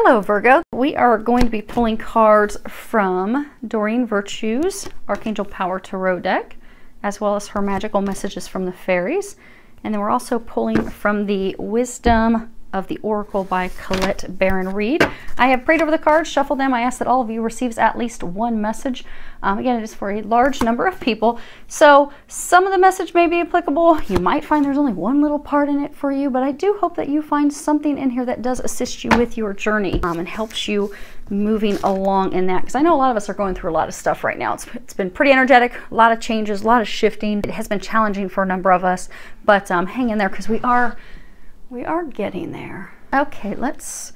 Hello Virgo, we are going to be pulling cards from Doreen Virtue's Archangel Power Tarot deck, as well as her magical messages from the fairies. And then we're also pulling from the Wisdom of the Oracle by Colette Baron Reed. I have prayed over the cards, shuffled them. I ask that all of you receives at least one message. Again, it is for a large number of people. So some of the message may be applicable. You might find there's only one little part in it for you, but I do hope that you find something in here that does assist you with your journey and helps you moving along in that. Because I know a lot of us are going through a lot of stuff right now. It's been pretty energetic, a lot of changes, a lot of shifting. It has been challenging for a number of us, but hang in there because we are getting there. Okay, let's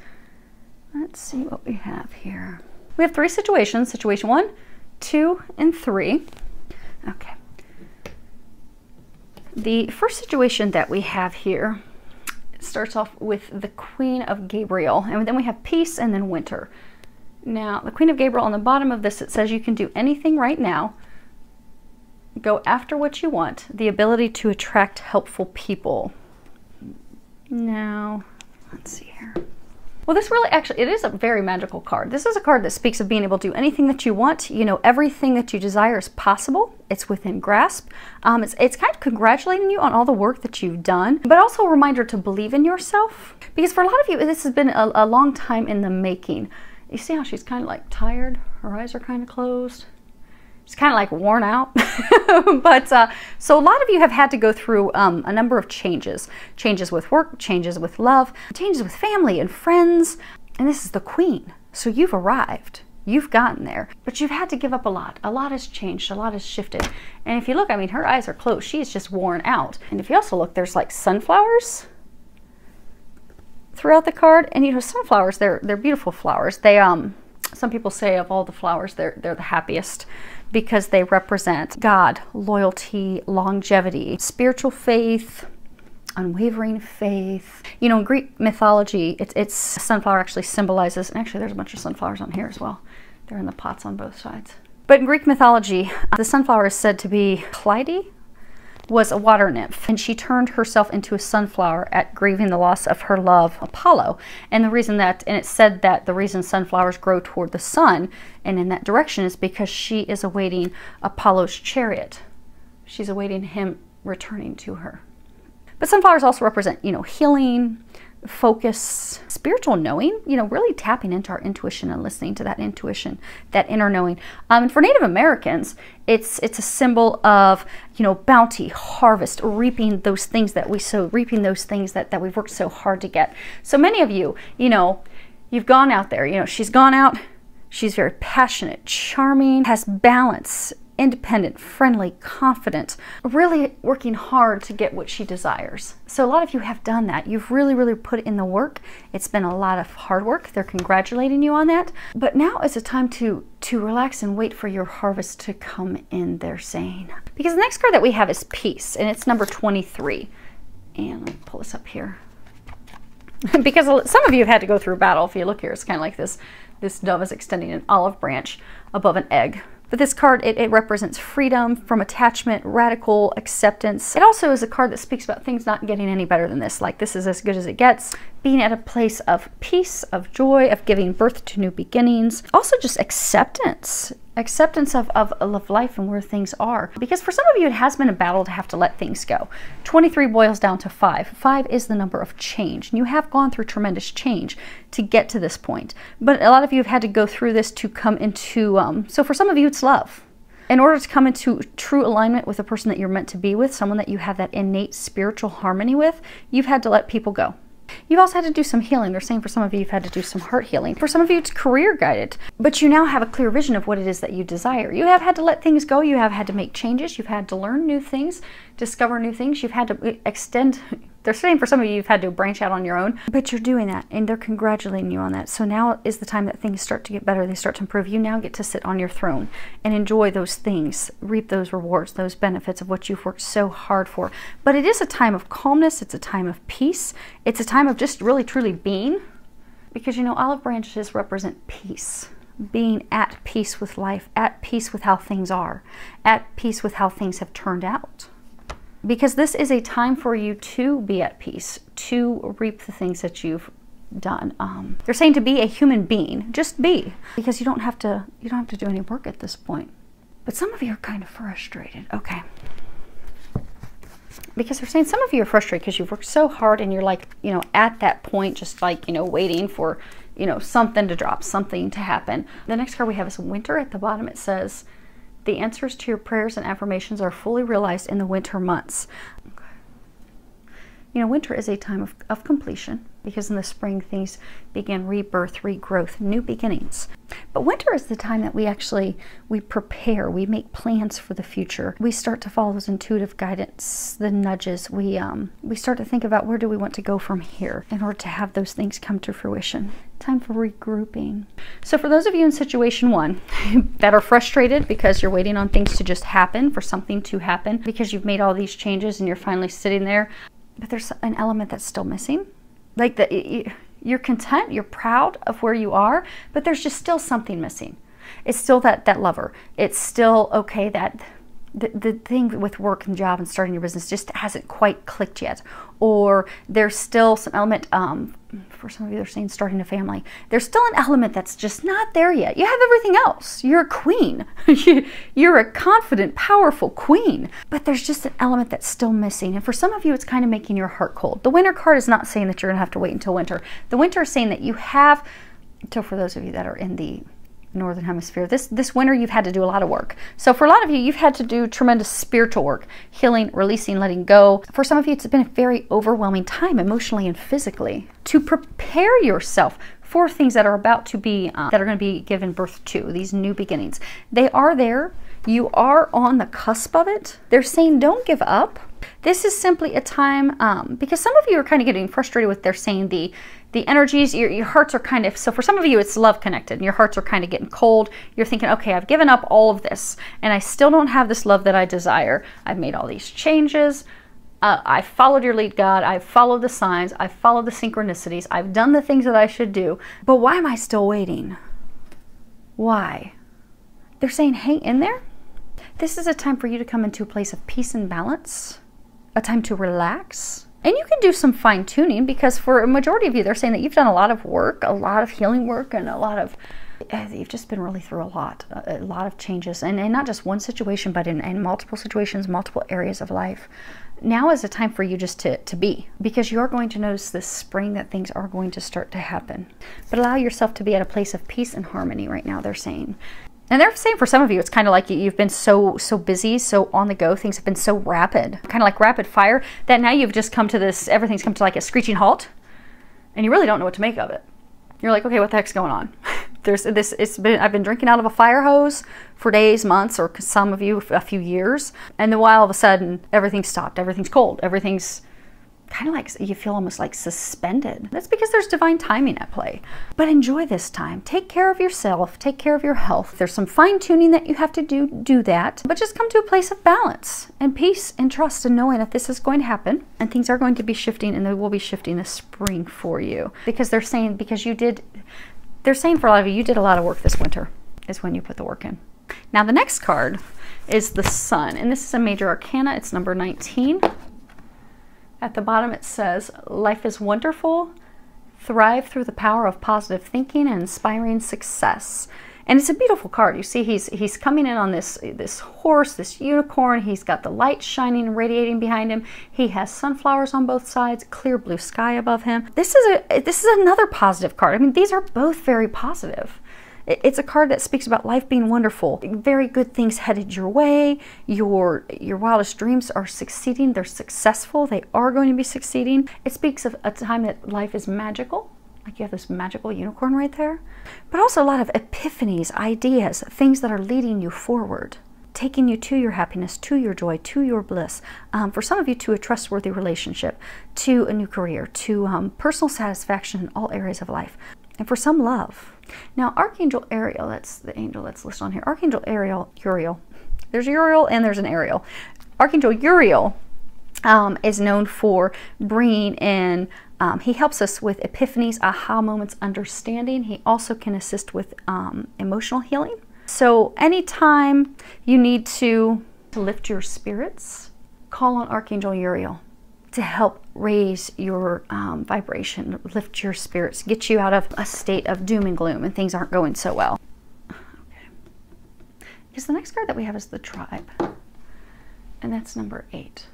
see what we have here. We have three situations, situation 1, 2, and 3. Okay. The first situation that we have here starts off with the Queen of Gabriel, and then we have peace and then winter. Now, the Queen of Gabriel, on the bottom of this, it says you can do anything right now. Go after what you want. The ability to attract helpful people. Now, let's see here. Well, this really actually, it is a very magical card. This is a card that speaks of being able to do anything that you want. You know, everything that you desire is possible. It's within grasp. It's kind of congratulating you on all the work that you've done, but also a reminder to believe in yourself. Because for a lot of you, this has been a long time in the making. You see how she's kind of like tired? Her eyes are kind of closed. It's kind of like worn out. But so a lot of you have had to go through a number of changes with work, changes with love, changes with family and friends, and this is the Queen. So you've arrived, you've gotten there, but you've had to give up a lot has changed, a lot has shifted. And if you look, I mean, her eyes are closed, she's just worn out. And if you also look, there's like sunflowers throughout the card, and you know, sunflowers, they're beautiful flowers. They some people say of all the flowers, they're the happiest, because they represent God, loyalty, longevity, spiritual faith, unwavering faith. You know, in Greek mythology, it's sunflower actually symbolizes, and actually there's a bunch of sunflowers on here as well. They're in the pots on both sides. But in Greek mythology, the sunflower is said to be Clyde, was a water nymph, and she turned herself into a sunflower at grieving the loss of her love, Apollo. And the reason that, and it's said that the reason sunflowers grow toward the sun and in that direction is because she is awaiting Apollo's chariot. She's awaiting him returning to her. But sunflowers also represent, you know, healing, focus, spiritual knowing, you know, really tapping into our intuition and listening to that intuition, that inner knowing. And for Native Americans, it's a symbol of, you know, bounty, harvest, reaping those things that we sow, reaping those things that we've worked so hard to get. So many of you, you know, you've gone out there, you know, she's gone out, she's very passionate, charming, has balance, independent, friendly, confident, really working hard to get what she desires. So a lot of you have done that. You've really put in the work. It's been a lot of hard work. They're congratulating you on that. But now is a time to relax and wait for your harvest to come in, they're saying. Because the next card that we have is peace, and it's number 23. And let me pull this up here. Because some of you have had to go through a battle. If you look here, it's kind of like this dove is extending an olive branch above an egg. But this card, it represents freedom from attachment, radical acceptance. It also is a card that speaks about things not getting any better than this. Like, this is as good as it gets. Being at a place of peace, of joy, of giving birth to new beginnings. Also just acceptance. Acceptance of life and where things are. Because for some of you, it has been a battle to have to let things go. 23 boils down to 5. 5 is the number of change. And you have gone through tremendous change to get to this point. But a lot of you have had to go through this to come into, so for some of you, it's love. In order to come into true alignment with the person that you're meant to be with, someone that you have that innate spiritual harmony with, you've had to let people go. You've also had to do some healing. They're saying for some of you, you've had to do some heart healing. For some of you, it's career guided, but you now have a clear vision of what it is that you desire. You have had to let things go. You have had to make changes. You've had to learn new things, discover new things. You've had to extend. They're saying for some of you, you've had to branch out on your own, but you're doing that, and they're congratulating you on that. So now is the time that things start to get better. They start to improve. You now get to sit on your throne and enjoy those things, reap those rewards, those benefits of what you've worked so hard for. But it is a time of calmness. It's a time of peace. It's a time of just really, truly being, because, you know, olive branches represent peace. Being at peace with life, at peace with how things are, at peace with how things have turned out. Because this is a time for you to be at peace, to reap the things that you've done. They're saying to be a human being, just be, because you don't have to do any work at this point. But some of you are kind of frustrated. Okay. Because they're saying some of you are frustrated because you've worked so hard and you're like, you know, at that point, just like, you know, waiting for, you know, something to drop, something to happen. The next card we have is winter. At the bottom, it says, the answers to your prayers and affirmations are fully realized in the winter months. Okay. You know, winter is a time of completion, because in the spring things begin rebirth, regrowth, new beginnings. But winter is the time that we prepare, we make plans for the future. We start to follow those intuitive guidance, the nudges. We start to think about where do we want to go from here in order to have those things come to fruition. Time for regrouping. So for those of you in situation one that are frustrated because you're waiting on things to just happen, for something to happen, because you've made all these changes and you're finally sitting there, but there's an element that's still missing. Like you're content, you're proud of where you are, but there's just still something missing. It's still that lover. It's still, okay, that the thing with work and job and starting your business just hasn't quite clicked yet. Or there's still some element, for some of you they're saying starting a family. There's still an element that's just not there yet. You have everything else. You're a queen. You're a confident, powerful queen. But there's just an element that's still missing. And for some of you, it's kind of making your heart cold. The winter card is not saying that you're going to have to wait until winter. The winter is saying that you have, so for those of you that are in the Northern Hemisphere, this winter you've had to do a lot of work. So for a lot of you, you've had to do tremendous spiritual work, healing, releasing, letting go. For some of you, it's been a very overwhelming time emotionally and physically to prepare yourself for things that are about to be, that are going to be given birth to, these new beginnings. They are there. You are on the cusp of it. They're saying don't give up. This is simply a time, because some of you are kind of getting frustrated with, they're saying the energies, your hearts are kind of, so for some of you it's love connected and your hearts are kind of getting cold. You're thinking, okay, I've given up all of this and I still don't have this love that I desire. I've made all these changes. I followed your lead, God. I've followed the signs. I've followed the synchronicities. I've done the things that I should do. But why am I still waiting? Why? They're saying hang in there. This is a time for you to come into a place of peace and balance, a time to relax. And you can do some fine tuning, because for a majority of you, they're saying that you've done a lot of work, a lot of healing work, and a lot of, you've just been really through a lot of changes. And not just one situation, but in multiple situations, multiple areas of life. Now is a time for you just to be, because you're going to notice this spring that things are going to start to happen. But allow yourself to be at a place of peace and harmony right now, they're saying. And they're saying for some of you, it's kind of like you've been so busy, so on the go. Things have been so rapid, kind of like rapid fire, that now you've just come to this, everything's come to like a screeching halt, and you really don't know what to make of it. You're like, okay, what the heck's going on? I've been drinking out of a fire hose for days, months, or some of you a few years. And then all of a sudden, everything's stopped, everything's cold, everything's kind of like, you feel almost like suspended. That's because there's divine timing at play. But enjoy this time. Take care of yourself. Take care of your health. There's some fine tuning that you have to do that. But just come to a place of balance and peace and trust, and knowing that this is going to happen and things are going to be shifting, and they will be shifting this spring for you. Because they're saying, they're saying for a lot of you, you did a lot of work this winter, is when you put the work in. Now the next card is the Sun, and this is a major arcana. It's number 19. At the bottom it says, life is wonderful, thrive through the power of positive thinking and inspiring success. And it's a beautiful card. You see he's coming in on this horse, this unicorn. He's got the light shining and radiating behind him. He has sunflowers on both sides, clear blue sky above him. This is another positive card. I mean, these are both very positive. It's a card that speaks about life being wonderful. Very good things headed your way. Your wildest dreams are succeeding. They're successful. They are going to be succeeding. It speaks of a time that life is magical. Like you have this magical unicorn right there. But also a lot of epiphanies, ideas, things that are leading you forward, taking you to your happiness, to your joy, to your bliss. For some of you, to a trustworthy relationship, to a new career, to personal satisfaction in all areas of life. And for some, love. Now, Archangel Ariel, that's the angel that's listed on here. Archangel Uriel. There's Uriel and there's an Ariel. Archangel Uriel is known for bringing in, he helps us with epiphanies, aha moments, understanding. He also can assist with emotional healing. So anytime you need to lift your spirits, call on Archangel Uriel. It's to help raise your vibration, lift your spirits, get you out of a state of doom and gloom and things aren't going so well. Okay. Because the next card that we have is the Tribe. And that's number 8.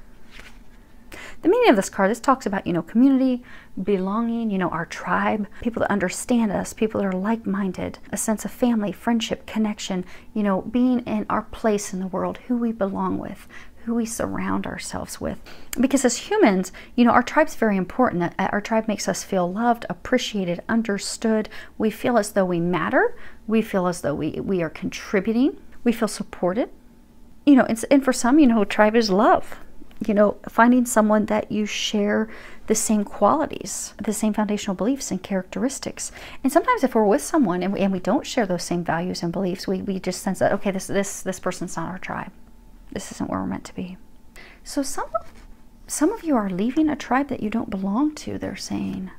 The meaning of this card, this talks about, community, belonging, our tribe, people that understand us, people that are like-minded, a sense of family, friendship, connection, being in our place in the world, who we belong with, who we surround ourselves with. Because as humans, our tribe's very important. Our tribe makes us feel loved, appreciated, understood. We feel as though we matter. We feel as though we are contributing. We feel supported. And for some, tribe is love. Finding someone that you share the same qualities, the same foundational beliefs and characteristics. And sometimes if we're with someone and we don't share those same values and beliefs, we just sense that, okay, this person's not our tribe. This isn't where we're meant to be. So some of you are leaving a tribe that you don't belong to, they're saying,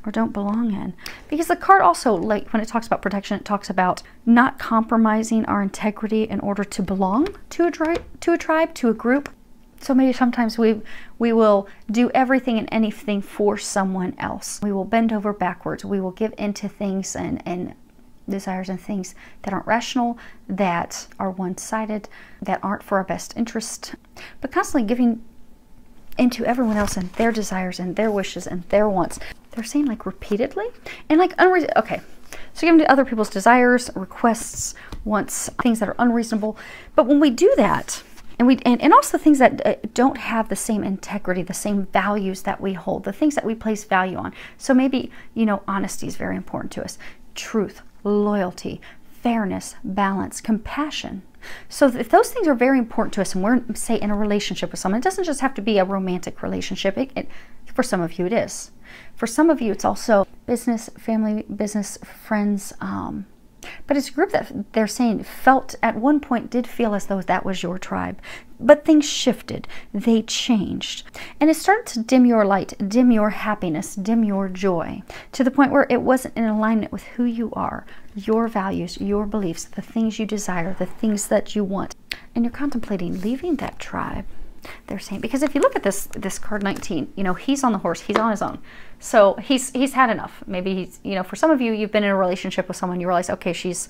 or don't belong in. Because the card also, like when it talks about protection, it talks about not compromising our integrity in order to belong to a tribe, to a group. So maybe sometimes we will do everything and anything for someone else. We will bend over backwards. We will give into things and desires and things that aren't rational, that are one-sided, that aren't for our best interest. But constantly giving into everyone else and their desires and their wishes and their wants. They're saying like repeatedly and like okay. So giving to other people's desires, requests, wants, things that are unreasonable. But when we do that, and also things that don't have the same integrity, the same values that we hold, the things that we place value on. So maybe, honesty is very important to us. Truth, loyalty, fairness, balance, compassion. So if those things are very important to us and we're, say, in a relationship with someone, it doesn't just have to be a romantic relationship. For some of you, it is. For some of you, it's also business, family, business, friends, but it's a group that they're saying felt at one point did feel as though that was your tribe. But things shifted. They changed. And it started to dim your light, dim your happiness, dim your joy, to the point where it wasn't in alignment with who you are, your values, your beliefs, the things you desire, the things that you want. And you're contemplating leaving that tribe. They're saying, because if you look at this card 19, he's on the horse, he's on his own. So he's had enough. Maybe he's, for some of you, you've been in a relationship with someone, you realize, okay, this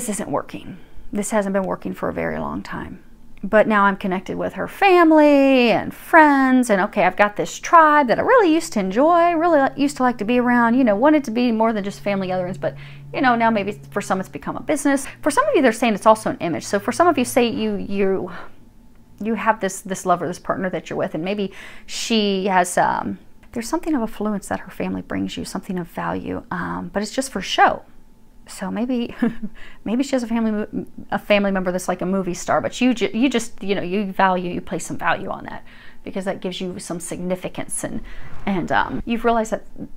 isn't working. This hasn't been working for a very long time. But now I'm connected with her family and friends, and okay, I've got this tribe that I really used to enjoy, really used to like to be around, wanted to be more than just family gatherings, but now maybe for some it's become a business. For some of you, they're saying it's also an image. So for some of you, say you have this lover, this partner that you're with, and maybe she has, there's something of affluence that her family brings you, something of value, but it's just for show. So maybe she has a family member that's like a movie star, but you just you place some value on that because that gives you some significance, and you've realized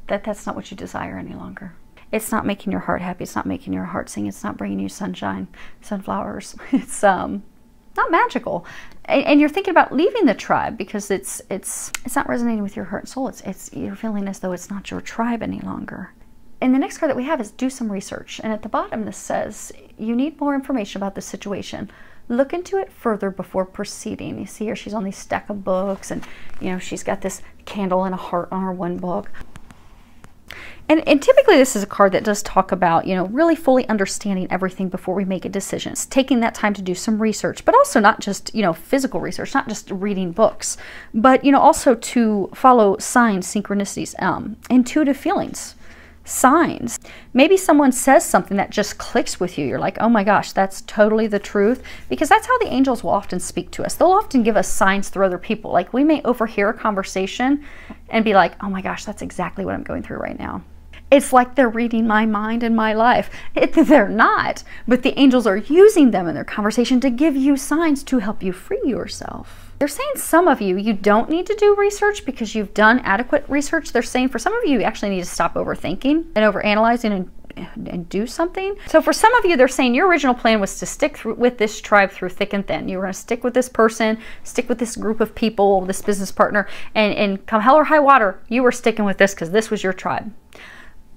that's not what you desire any longer. It's not making your heart happy. It's not making your heart sing. It's not bringing you sunshine, sunflowers. It's not magical, and you're thinking about leaving the tribe because it's not resonating with your heart and soul. You're feeling as though it's not your tribe any longer. And the next card that we have is do some research. And at the bottom this says, you need more information about the situation. Look into it further before proceeding. You see here, she's on these stack of books, and she's got this candle and a heart on her one book. And typically this is a card that does talk about, really fully understanding everything before we make a decision. It's taking that time to do some research, but also not just, physical research, not just reading books, but, also to follow signs, synchronicities, intuitive feelings. Signs. Maybe someone says something that just clicks with you. You're like, oh my gosh, that's totally the truth. Because that's how the angels will often speak to us. They'll often give us signs through other people. Like we may overhear a conversation and be like, oh my gosh, that's exactly what I'm going through right now. It's like they're reading my mind and my life. They're not, but the angels are using them in their conversation to give you signs to help you free yourself. They're saying some of you don't need to do research because you've done adequate research. They're saying for some of you actually need to stop overthinking and overanalyzing and do something. So for some of you, they're saying your original plan was to stick with this tribe through thick and thin. You were going to stick with this person, stick with this group of people, this business partner, and come hell or high water, you were sticking with this because this was your tribe.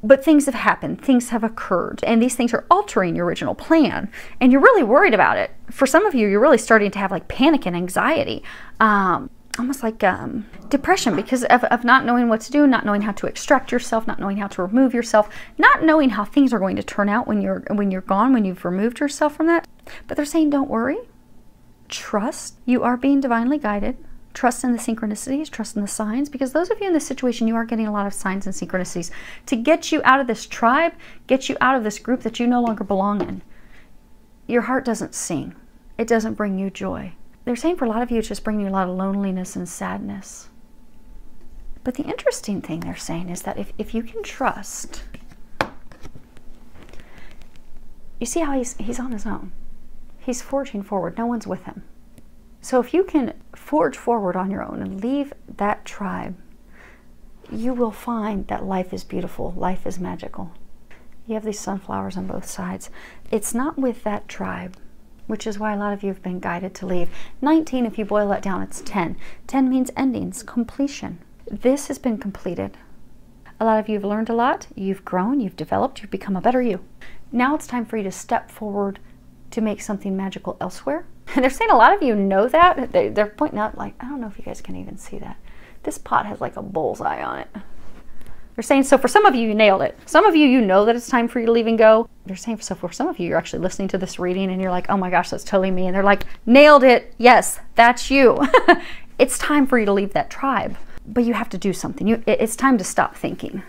But things have happened, things have occurred, and these things are altering your original plan, and you're really worried about it. For some of you, you're really starting to have like panic and anxiety. almost like depression, because of not knowing what to do, not knowing how to extract yourself, not knowing how to remove yourself, not knowing how things are going to turn out when you're gone, when you've removed yourself from that. But they're saying, don't worry. Trust. You are being divinely guided. Trust in the synchronicities, trust in the signs, because those of you in this situation, you are getting a lot of signs and synchronicities to get you out of this tribe, get you out of this group that you no longer belong in. Your heart doesn't sing. It doesn't bring you joy. They're saying for a lot of you, it's just bringing you a lot of loneliness and sadness. But the interesting thing they're saying is that if you can trust, you see how he's on his own. He's forging forward. No one's with him. So if you can forge forward on your own and leave that tribe, you will find that life is beautiful. Life is magical. You have these sunflowers on both sides. It's not with that tribe, which is why a lot of you have been guided to leave. 19, if you boil that down, it's 10. 10 means endings, completion. This has been completed. A lot of you have learned a lot. You've grown, you've developed, you've become a better you. Now it's time for you to step forward to make something magical elsewhere. And they're saying a lot of you know that. They're pointing out, like, I don't know if you guys can even see that. This pot has like a bullseye on it. They're saying, so for some of you, you nailed it. Some of you, you know that it's time for you to leave and go. They're saying, so for some of you, you're actually listening to this reading and you're like, oh my gosh, that's totally me. And they're like, nailed it. Yes, that's you. It's time for you to leave that tribe. But you have to do something. It's time to stop thinking.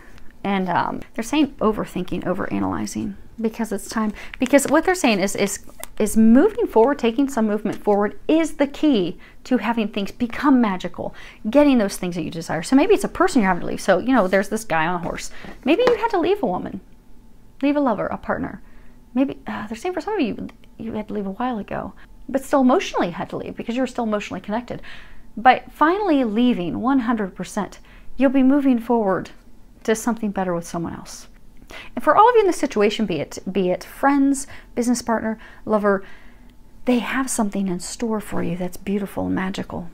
And they're saying overthinking, overanalyzing, because it's time. Because what they're saying is moving forward, taking some movement forward is the key to having things become magical, getting those things that you desire. So maybe it's a person you're having to leave. So, you know, there's this guy on a horse. Maybe you had to leave a woman, leave a lover, a partner. Maybe they're saying for some of you, you had to leave a while ago, but still emotionally had to leave because you were still emotionally connected. By finally leaving 100%, you'll be moving forward to something better with someone else. And for all of you in this situation, be it friends, business partner, lover, they have something in store for you that's beautiful and magical.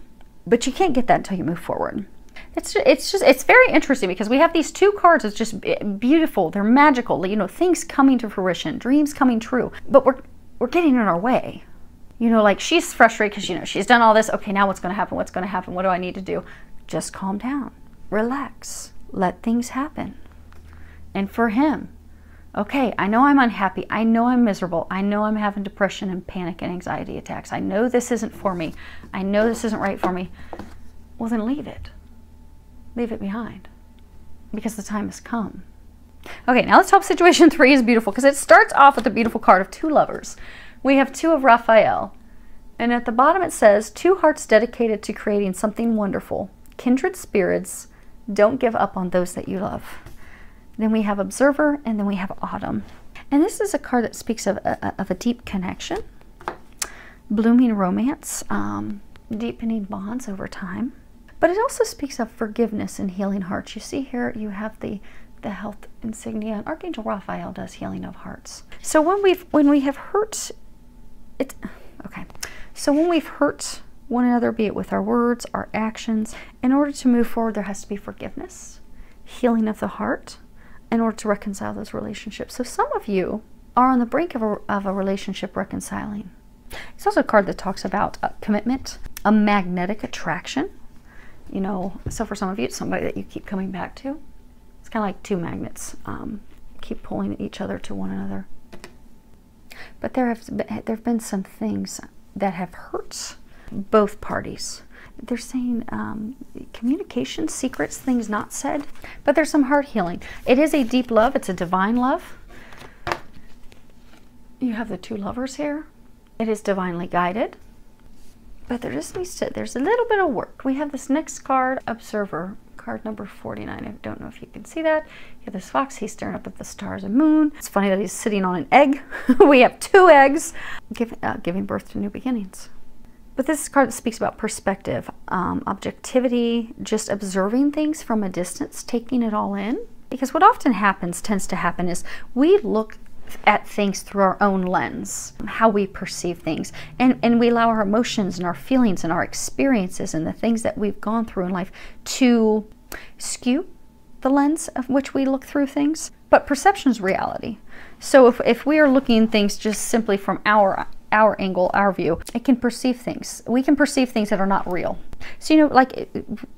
But you can't get that until you move forward. It's very interesting because we have these two cards that's just beautiful, they're magical, you know, things coming to fruition, dreams coming true, but we're getting in our way. You know, like she's frustrated because, you know, she's done all this. Okay, now what's going to happen? What's going to happen? What do I need to do? Just calm down, relax, let things happen. And for him, okay, I know I'm unhappy. I know I'm miserable. I know I'm having depression and panic and anxiety attacks. I know this isn't for me. I know this isn't right for me. Well, then leave it. Leave it behind because the time has come. Okay, now let's hope situation 3 is beautiful because it starts off with a beautiful card of 2 lovers. We have 2 of Raphael. And at the bottom it says, 2 hearts dedicated to creating something wonderful. Kindred spirits, don't give up on those that you love. Then we have Observer, and then we have Autumn. And this is a card that speaks of a deep connection, blooming romance, deepening bonds over time. But it also speaks of forgiveness and healing hearts. You see here, you have the health insignia, and Archangel Raphael does healing of hearts. So when we have hurt, So when we've hurt one another, be it with our words, our actions, in order to move forward, there has to be forgiveness, healing of the heart, in order to reconcile those relationships. So some of you are on the brink of a relationship reconciling. It's also a card that talks about commitment, a magnetic attraction. You know, so for some of you, it's somebody that you keep coming back to. It's kind of like 2 magnets, keep pulling each other to one another. But there have been some things that have hurt both parties. They're saying communication, secrets, things not said, but there's some heart healing. It is a deep love. It's a divine love. You have the 2 lovers here. It is divinely guided, but there just needs to, there's a little bit of work. We have this next card, Observer, card number 49. I don't know if you can see that. You have this fox. He's staring up at the stars and moon. It's funny that he's sitting on an egg. We have 2 eggs, giving birth to new beginnings. But this card speaks about perspective, objectivity, just observing things from a distance, taking it all in. Because what often tends to happen is we look at things through our own lens, how we perceive things. And we allow our emotions and our feelings and our experiences and the things that we've gone through in life to skew the lens of which we look through things. But perception is reality. So if we are looking at things just simply from our our angle, our view, it can perceive things. We can perceive things that are not real. So, you know, like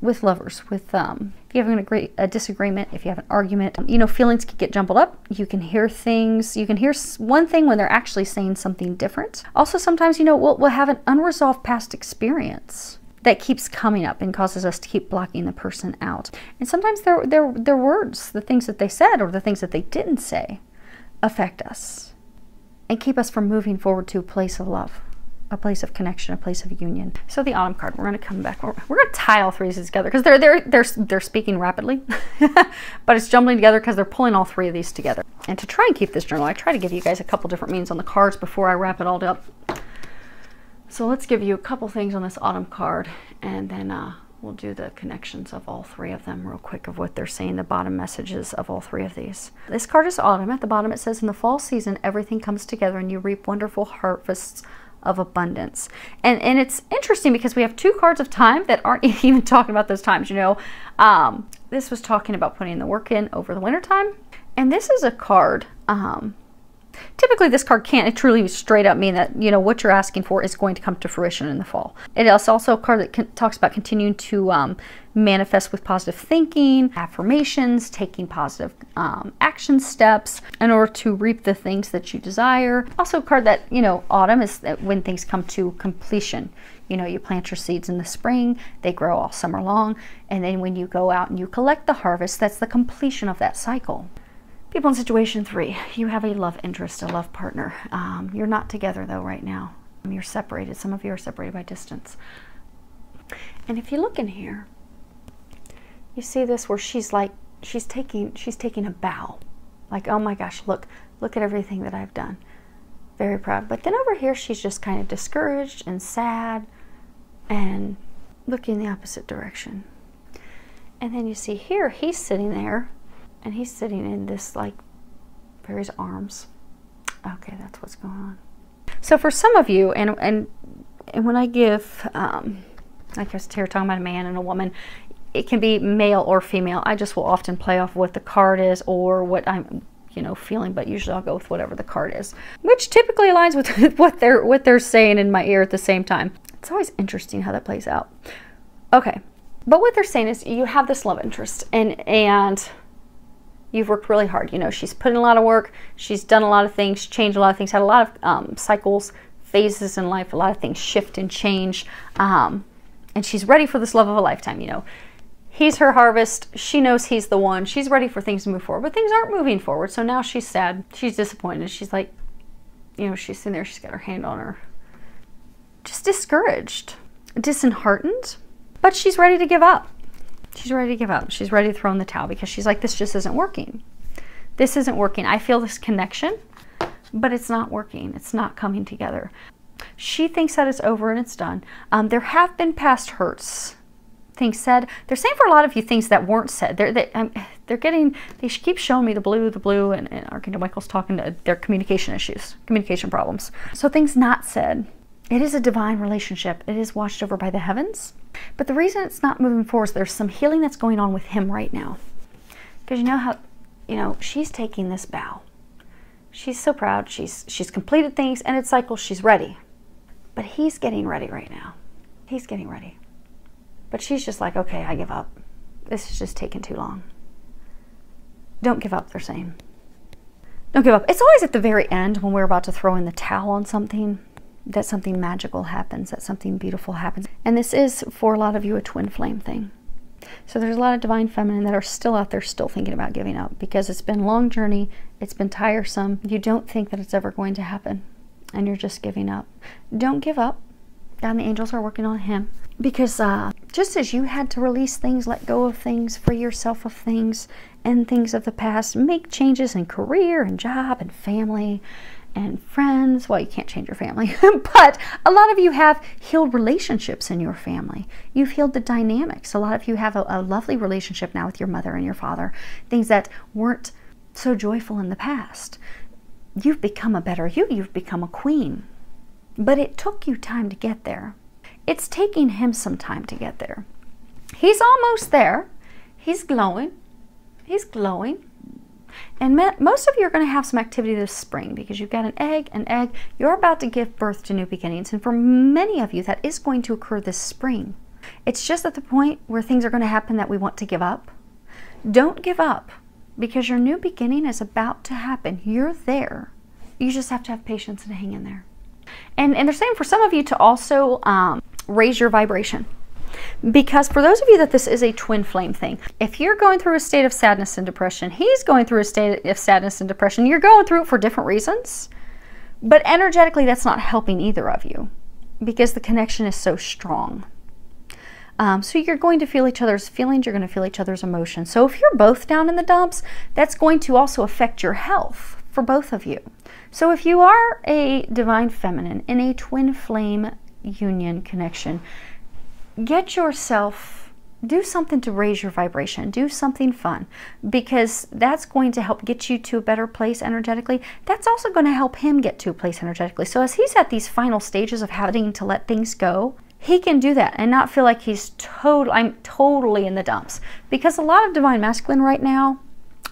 with lovers, with if you have a disagreement, if you have an argument, you know, feelings can get jumbled up. You can hear things. You can hear one thing when they're actually saying something different. Also, sometimes, you know, we'll have an unresolved past experience that keeps coming up and causes us to keep blocking the person out. And sometimes their words, the things that they said or the things that they didn't say, affect us and keep us from moving forward to a place of love, a place of connection, a place of union. So the Autumn card, we're going to come back. We're going to tie all three of these together because they're speaking rapidly, but it's jumbling together because they're pulling all three of these together. And to try and keep this journal, I try to give you guys a couple different meanings on the cards before I wrap it all up. So let's give you a couple things on this Autumn card, and then we'll do the connections of all three of them real quick of what they're saying, the bottom messages of all three of these. This card is Autumn. At the bottom it says, in the fall season, everything comes together and you reap wonderful harvests of abundance. And it's interesting because we have two cards of time that aren't even talking about those times, you know. This was talking about putting the work in over the winter time. And this is a card, typically this card can't truly straight up mean that, you know, what you're asking for is going to come to fruition in the fall. It is also a card that talks about continuing to manifest with positive thinking, affirmations, taking positive action steps in order to reap the things that you desire. Also a card that, you know, autumn is when things come to completion. You know, you plant your seeds in the spring, they grow all summer long, and then when you go out and you collect the harvest, that's the completion of that cycle. People in situation 3, you have a love interest, a love partner. You're not together though right now. You're separated. Some of you are separated by distance. And if you look in here, you see this where she's taking a bow. Like, oh my gosh, look at everything that I've done. Very proud. But then over here, she's just kind of discouraged and sad and looking the opposite direction. And then you see here, he's sitting there. And he's sitting in this, like, Fairy's arms. Okay, that's what's going on. So for some of you, and when I give, like I was here talking about a man and a woman, it can be male or female. I just will often play off what the card is or what I'm, you know, feeling, but usually I'll go with whatever the card is, which typically aligns with what they're saying in my ear at the same time. It's always interesting how that plays out. Okay, but what they're saying is you have this love interest, and you've worked really hard. You know, she's put in a lot of work. She's done a lot of things, changed a lot of things, had a lot of cycles, phases in life, a lot of things shift and change. And she's ready for this love of a lifetime, you know. He's her harvest. She knows he's the one. She's ready for things to move forward, but things aren't moving forward. So now she's sad. She's disappointed. She's like, you know, she's sitting there. She's got her hand on her. Just discouraged, disheartened, but she's ready to give up. She's ready to give up. She's ready to throw in the towel because she's like, this just isn't working. This isn't working. I feel this connection, but it's not working. It's not coming together. She thinks that it's over and it's done. There have been past hurts, things said. They're saying for a lot of you things that weren't said. They keep showing me the blue, and Archangel Michael's talking to their communication issues, communication problems. So things not said. It is a divine relationship. It is watched over by the heavens. But the reason it's not moving forward is there's some healing that's going on with him right now. Because you know how, you know, she's taking this bow. She's so proud. She's completed things, and it's cycle. She's ready. But he's getting ready right now. He's getting ready. But she's just like, okay, I give up. This is just taking too long. Don't give up, they're saying. Don't give up. It's always at the very end when we're about to throw in the towel on something, that something magical happens, that something beautiful happens. And this is, for a lot of you, a twin flame thing. So there's a lot of divine feminine that are still out there, still thinking about giving up, because it's been a long journey, it's been tiresome. You don't think that it's ever going to happen, and you're just giving up. Don't give up. God and the angels are working on him. Because just as you had to release things, let go of things, free yourself of things, and things of the past, make changes in career and job and family and friends. Well, you can't change your family, but a lot of you have healed relationships in your family. You've healed the dynamics. A lot of you have a lovely relationship now with your mother and your father, things that weren't so joyful in the past. You've become a better you. You've become a queen. But it took you time to get there. It's taking him some time to get there. He's almost there. He's glowing. He's glowing. And most of you are going to have some activity this spring because you've got an egg. You're about to give birth to new beginnings. And for many of you, that is going to occur this spring. It's just at the point where things are going to happen that we want to give up. Don't give up because your new beginning is about to happen. You're there. You just have to have patience and hang in there. And they're saying for some of you to also raise your vibration. Because for those of you that this is a twin flame thing, if you're going through a state of sadness and depression, he's going through a state of sadness and depression. You're going through it for different reasons. But energetically, that's not helping either of you because the connection is so strong. So you're going to feel each other's feelings. You're going to feel each other's emotions. So if you're both down in the dumps, that's going to also affect your health for both of you. So if you are a divine feminine in a twin flame union connection, get yourself, do something to raise your vibration, do something fun, because that's going to help get you to a better place energetically. That's also going to help him get to a place energetically. So as he's at these final stages of having to let things go, he can do that and not feel like he's I'm totally in the dumps. Because a lot of divine masculine right now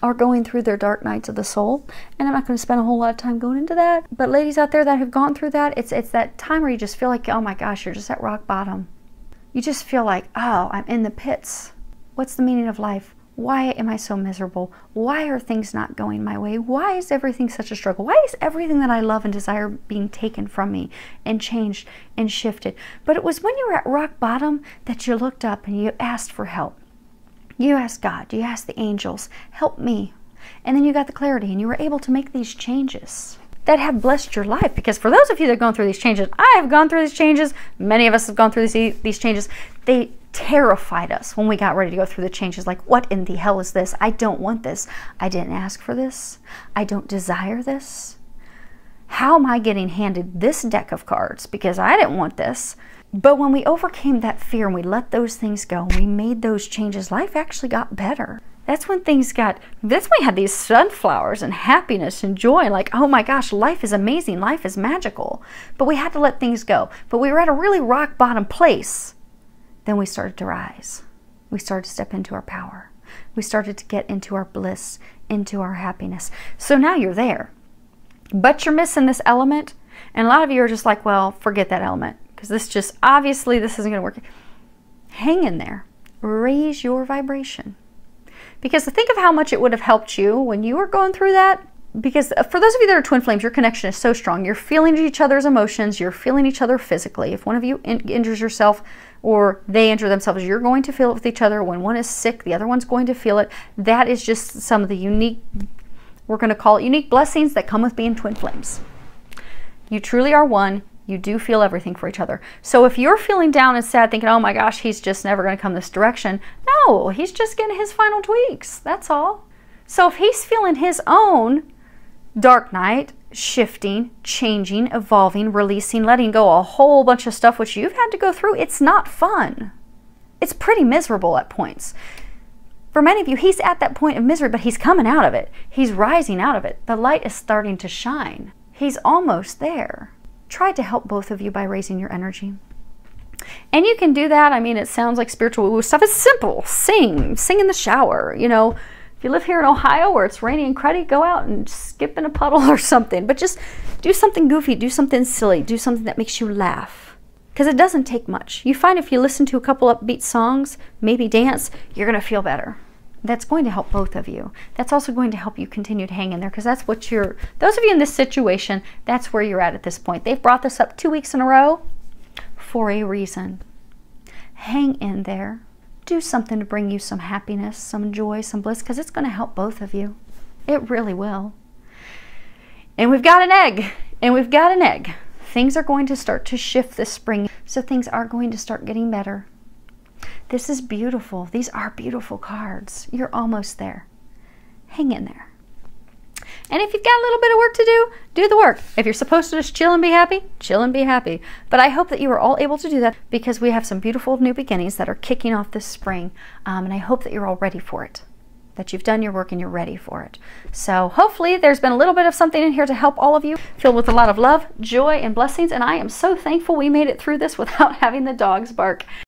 are going through their dark nights of the soul. And I'm not going to spend a whole lot of time going into that. But ladies out there that have gone through that, it's that time where you just feel like, oh my gosh, you're just at rock bottom. You just feel like, oh, I'm in the pits. What's the meaning of life? Why am I so miserable? Why are things not going my way? Why is everything such a struggle? Why is everything that I love and desire being taken from me and changed and shifted? But it was when you were at rock bottom that you looked up and you asked for help. You asked God, you asked the angels, help me. And then you got the clarity and you were able to make these changes that have blessed your life. Because for those of you that have gone through these changes, I have gone through these changes. Many of us have gone through these changes. They terrified us when we got ready to go through the changes. Like, what in the hell is this? I don't want this. I didn't ask for this. I don't desire this. How am I getting handed this deck of cards? Because I didn't want this. But when we overcame that fear and we let those things go, and we made those changes, life actually got better. That's when that's when we had these sunflowers and happiness and joy. And like, oh my gosh, life is amazing. Life is magical. But we had to let things go. But we were at a really rock bottom place. Then we started to rise. We started to step into our power. We started to get into our bliss, into our happiness. So now you're there. But you're missing this element. And a lot of you are just like, well, forget that element. Because obviously this isn't going to work. Hang in there. Raise your vibration. Because think of how much it would have helped you when you were going through that. Because for those of you that are twin flames, your connection is so strong. You're feeling each other's emotions. You're feeling each other physically. If one of you injures yourself or they injure themselves, you're going to feel it with each other. When one is sick, the other one's going to feel it. That is just some of the unique, we're going to call it unique blessings that come with being twin flames. You truly are one. You do feel everything for each other. So if you're feeling down and sad, thinking, oh my gosh, he's just never going to come this direction. No, he's just getting his final tweaks. That's all. So if he's feeling his own dark night, shifting, changing, evolving, releasing, letting go a whole bunch of stuff which you've had to go through, it's not fun. It's pretty miserable at points. For many of you, he's at that point of misery, but he's coming out of it. He's rising out of it. The light is starting to shine. He's almost there. Try to help both of you by raising your energy. And you can do that. I mean, it sounds like spiritual woo-woo stuff. It's simple. Sing in the shower. You know, if you live here in Ohio where it's rainy and cruddy, go out and skip in a puddle or something. But just do something goofy, do something silly, do something that makes you laugh. Because it doesn't take much. You find if you listen to a couple upbeat songs, maybe dance, you're going to feel better. That's going to help both of you. That's also going to help you continue to hang in there, because that's what those of you in this situation, that's where you're at this point. They've brought this up 2 weeks in a row for a reason. Hang in there. Do something to bring you some happiness, some joy, some bliss, because it's going to help both of you. It really will. And we've got an egg. And we've got an egg. Things are going to start to shift this spring, so things are going to start getting better. This is beautiful. These are beautiful cards. You're almost there. Hang in there. And if you've got a little bit of work to do, do the work. If you're supposed to just chill and be happy, chill and be happy. But I hope that you are all able to do that, because we have some beautiful new beginnings that are kicking off this spring. And I hope that you're all ready for it, that you've done your work and you're ready for it. So hopefully there's been a little bit of something in here to help all of you, filled with a lot of love, joy, and blessings. And I am so thankful we made it through this without having the dogs bark.